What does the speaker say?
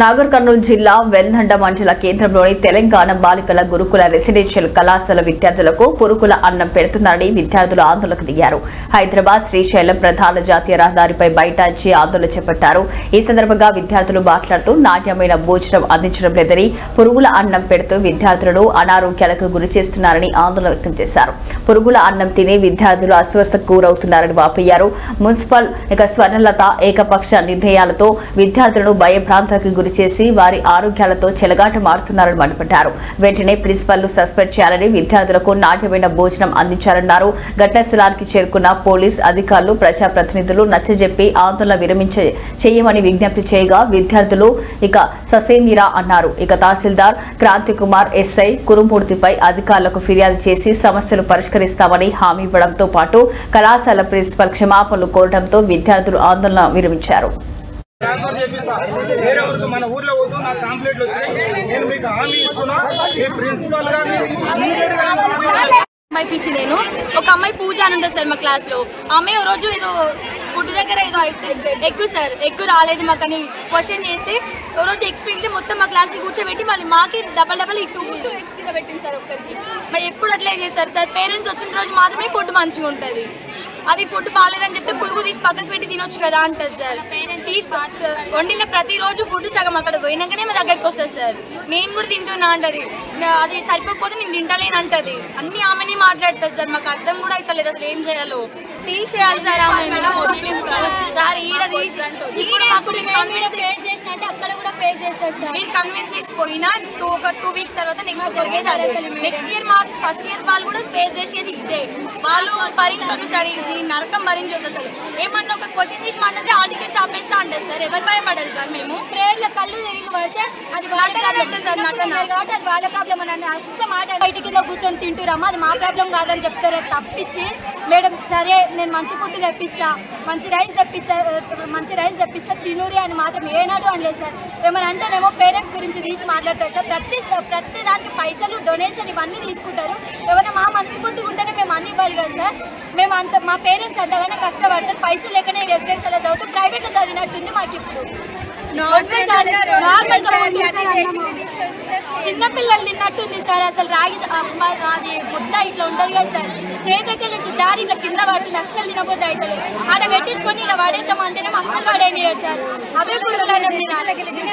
నాగర్ కర్నూలు జిల్లా వెల్దండ మండల కేంద్రంలోని తెలంగాణ బాలికల గురుకుల రెసిడెన్షియల్ కళాశాల విద్యార్థులకు పురుగుల అన్నం పెడుతున్నారని విద్యార్థులు ఆందోళనకు దిగారు. హైదరాబాద్ శ్రీశైలం ప్రధాన జాతీయ రహదారిపై బైఠాయించి ఆందోళన చేపట్టారు. ఈ సందర్భంగా విద్యార్థులు మాట్లాడుతూ నాణ్యమైన భోజనం అందించడం లేదని, పురుగుల అన్నం పెడుతూ విద్యార్థులను అనారోగ్యాలకు గురి చేస్తున్నారని ఆందోళన వ్యక్తం చేశారు. పురుగుల అన్నం తిని విద్యార్థులు అస్వస్థకు గురవుతున్నారని వాపోయారు. మున్సిపల్ స్వర్ణలత ఏకపక్ష నిర్ణయాలతో విద్యార్థులను భయభ్రాంతులకు గురిచేసి వారి ఆరోగ్యాలతో చెలగాటమాడుతున్నారని మండిపడ్డారు. వెంటనే ప్రిన్సిపల్ సస్పెండ్ చేయాలని, విద్యార్థులకు నాణ్యమైన భోజనం అందించారన్నారు. ఘటనా స్థలానికి చేరుకున్న పోలీస్ అధికారులు, ప్రజాప్రతినిధులు నచ్చజెప్పి ఆందోళన చేయమని విజ్ఞప్తి చేయగా విద్యార్థులు ససేమిరా అన్నారు. తహసీల్దార్ క్రాంతికుమార్, ఎస్ఐ కురుమూర్తిపై అధికారులకు ఫిర్యాదు చేసి సమస్యలు పరిష్కరిస్తామని హామీ ఇవ్వడంతో పాటు కళాశాల ప్రిన్సిపల్ క్షమాపణలు కోరడంతో విద్యార్థులు ఆందోళన విరమించారు. మన ఊర్లో వద్దు, నా కాంప్లైంట్లు వచ్చాయి, నేను మీకు హామీ ఇస్తున్నా. మీ ప్రిన్సిపల్ గారిని ఎంఐపీసీ నేను ఒక అమ్మాయి పూజ అని ఉంటుంది సార్ మా క్లాస్ లో. అమ్మాయి ఓ రోజు ఏదో ఫుడ్ దగ్గర ఏదో అయితే ఎగ్గు రాలేదు మాకు అని క్వశ్చన్ చేస్తే ఓ రోజు ఎగ్స్ పెడితే మొత్తం మా క్లాస్ కి కూర్చోబెట్టి మళ్ళీ మాకి డబల్ ఎగ్స్ తినబెట్టింది సార్ ఒక్కరికి. మరి ఎప్పుడు అట్లే చేస్తారు సార్. పేరెంట్స్ వచ్చిన రోజు మాత్రమే ఫుడ్ మంచిగా ఉంటుంది. అది ఫుడ్ బాగాలేదని చెప్తే పురుగు తీసి పక్కకు పెట్టి తినొచ్చు కదా అంటారు సార్. వండిన ప్రతిరోజు ఫుడ్ సగం అక్కడ పోయినాకనే మా దగ్గరికి వస్తుంది సార్. నేను కూడా తింటున్నా అంటది, అది సరిపోకపోతే నేను తింటలేను అంటది. అన్ని ఆమెని మాట్లాడుతుంది సార్. మాకు అర్థం కూడా అవుతలేదు అసలు ఏం చేయాలో. తీసేయాలి సార్ ఆమె సార్. మీరు కన్విన్స్ చేసిపోయినా 2 వీక్స్ తర్వాత నెక్స్ట్ జరిగేది అదే. నెక్స్ట్ ఇయర్ మా ఫస్ట్ ఇయర్స్ వాళ్ళు కూడా ఫేస్ చేసేది ఇదే. వాళ్ళు భరించొద్దు సార్, ఈ నరకం భరించొద్దు. అసలు ఏమన్నా ఒక క్వశ్చన్ చేసి మాట్లాడితే ఆ టికెట్స్ ఆపేస్తా అంటారు సార్. ఎవరు భయపడాలి సార్? మేము ప్రేయర్ల కళ్ళు తిరిగి పడితే అది వాళ్ళ ప్రాబ్లం సార్. కాబట్టి అది వాళ్ళ ప్రాబ్లం అని ఒక్క మాట బయట కింద కూర్చొని తింటురమ్మా, అది మా ప్రాబ్లం కాదని చెప్తారు తప్పించి, మేడం సరే నేను మంచి ఫుడ్ తెప్పిస్తా, మంచి రైస్ తెప్పిస్తా తినూరి అని మాత్రం ఏనాడు అనలేదు సార్. ఏమని అంటేనేమో పేరెంట్స్ గురించి తీసి మాట్లాడతారు సార్. ప్రతి దానికి పైసలు, డొనేషన్ ఇవన్నీ తీసుకుంటారు. ఏమైనా మా మనసు పుట్టుకు ఉంటేనే మేము అన్ని ఇవ్వాలి కదా సార్. మేము మా పేరెంట్స్ అంతగానే కష్టపడతారు. పైసలు లేకనే రెసిడెన్షియల్ చదువుతాం, ప్రైవేట్లో చదివినట్టుంది మాకు. ఇప్పుడు చిన్నపిల్లలు తిన్నట్టుంది సార్. అసలు రాగి అది ముద్ద ఇట్లా ఉంటుంది కదా సార్, చేతికి నుంచి జారి ఇట్లా కింద పడుతుంది. అస్సలు తినబోద్దు అయితే ఆడ పెట్టించుకొని ఇలా పడేద్దాం అంటేనే అస్సలు పడేయనియరు సార్. అవే పురుగులు అన్నం తినాలి.